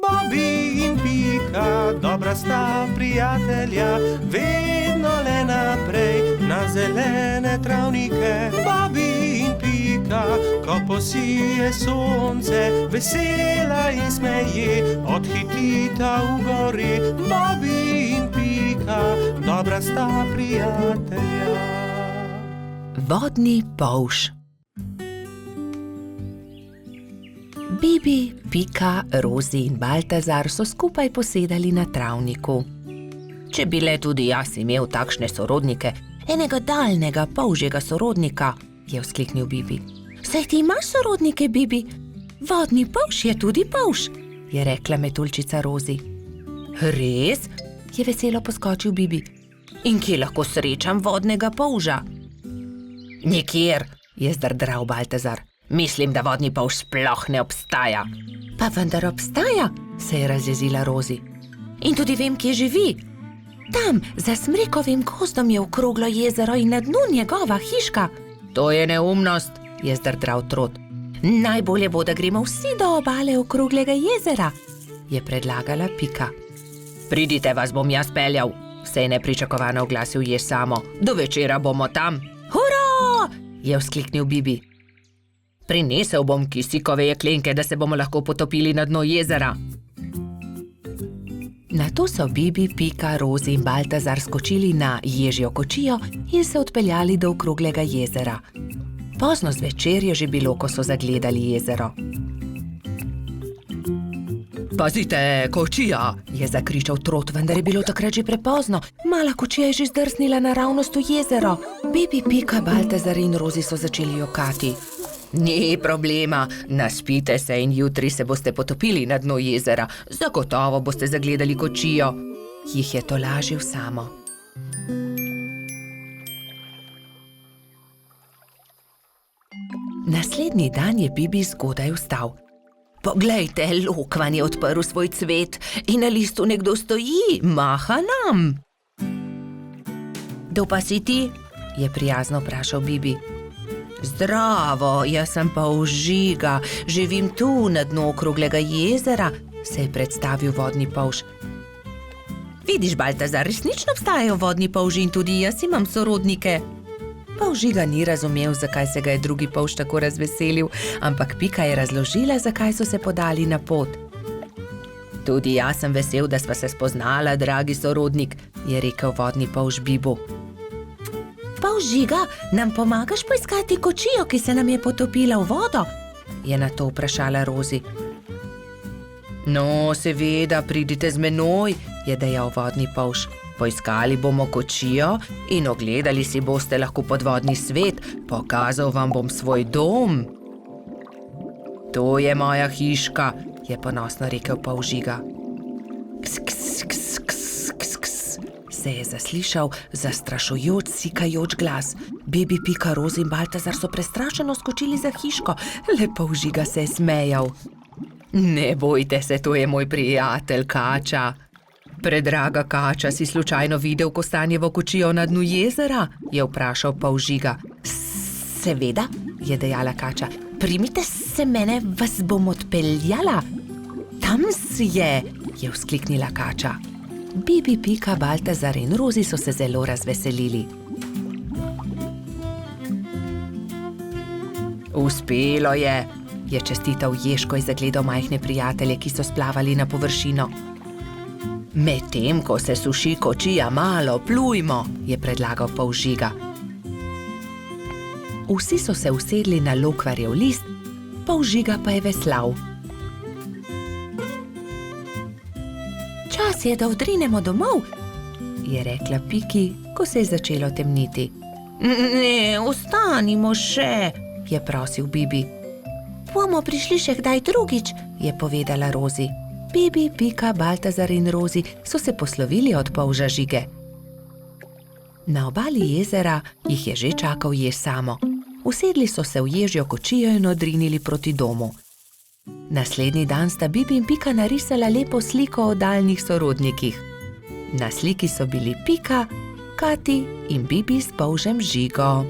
Bobby in Pika, dobra sta prijatelja, vedno le naprej na zelene travnike. Bobby in Pika, ko posije sonce, vesela in smeje, odhitita v gori. Bobby in Pika, dobra sta prijatelja. Vodni polž. Bibi, Pika, Rozi in Baltazar so skupaj posedali na travniku. Če bi le tudi jaz imel takšne sorodnike, enega daljnega polžjega sorodnika, je vzkliknil Bibi. Saj ti imaš sorodnike, Bibi? Vodni polž je tudi polž, je rekla metuljčica Rozi. Res? Je veselo poskočil Bibi. In kje lahko srečam vodnega polža? Nikjer, je zdrdral Baltazar. Mislim, da vodni polž sploh ne obstaja. Pa vendar obstaja, se je razjezila Rozi. In tudi vem, kje živi. Tam, za smrekovim gozdom je okroglo jezero in na dnu njegova hiška. To je neumnost, je zdrdral Trot. Najbolje bo, da gremo vsi do obale okroglega jezera, je predlagala Pika. Pridite, vas bom jaz peljal, se je nepričakovano oglasil Jež Samo. Do večera bomo tam. Hurra! Je vzkliknil Bibi. Prinesel bom kisikove jeklenke, da se bomo lahko potopili na dno jezera. Nato so Bibi, Pika, Rozi in Baltazar skočili na ježjo kočijo in se odpeljali do okroglega jezera. Pozno zvečer je že bilo, ko so zagledali jezero. Pazite, kočija, je zakričal Trot, vendar je bilo takrat že prepozno. Mala kočija je že zdrsnila naravnost v jezero. Bibi, Pika, Baltazar in Rozi so začeli jokati. Ni problema, naspite se in jutri se boste potopili na dno jezera. Zagotovo boste zagledali kočijo, jih je tolažil Samo. Naslednji dan je Bibi zgodaj vstal. Poglejte, lokvan je odprl svoj cvet in na listu nekdo stoji, maha nam. Kdo pa si ti? Je prijazno vprašal Bibi. Zdravo, jaz sem polž Žiga, živim tu na dnu okroglega jezera, se je predstavil vodni polž. Vidiš, Baltazar, resnično obstajajo vodni polži in tudi jaz imam sorodnike. Polž Žiga ni razumel, zakaj se ga je drugi polž tako razveselil, ampak Pika je razložila, zakaj so se podali na pot. Tudi jaz sem vesel, da sva se spoznala, dragi sorodnik, je rekel vodni polž Bibu. Polž Žiga, nam pomagaš poiskati kočijo, ki se nam je potopila v vodo? Je na to vprašala Rozi. No, seveda, pridite z menoj, je dejal vodni polž. Poiskali bomo kočijo in ogledali si boste lahko podvodni svet, pokazal vam bom svoj dom. To je moja hiška, je ponosno rekel polž Žiga. Ks, ks, ks, ks, ks, ks, se je zaslišal zastrašujoč, sikajoč glas. Bibi, Pika, Rozi in Baltazar so prestrašeno skočili za hiško, le polž Žiga se je smejal. Ne bojte se, to je moj prijatelj Kača. Predraga Kača, si slučajno videl kostanjevo kočijo na dnu jezera? Je vprašal polž Žiga. Seveda, je dejala Kača. Primite se mene, vas bom odpeljala. Tam je vzkliknila Kača. Bibi, Pika, Baltazar in Rozi so se zelo razveselili. Uspelo je čestital Jež, ko je zagledal majhne prijatelje, ki so splavali na površino. Medtem, ko se suši kočija, malo plujmo, je predlagal polž Žiga. Vsi so se usedli na lokvarjev list, polž Žiga pa je veslal. Čas je, da odrinemo domov, je rekla Piki, ko se je začelo temniti. Ne, ostanimo še, je prosil Bibi. Bomo prišli še kdaj drugič, je povedala Rozi. Bibi, Pika, Baltazar in Rozi so se poslovili od polža Žige. Na obali jezera jih je že čakal Jež Samo. Usedli so se v ježjo kočijo in odrinili proti domu. Naslednji dan sta Bibi in Pika narisala lepo sliko o daljnih sorodnikih. Na sliki so bili Pika, Kati in Bibi s polžem Žigo.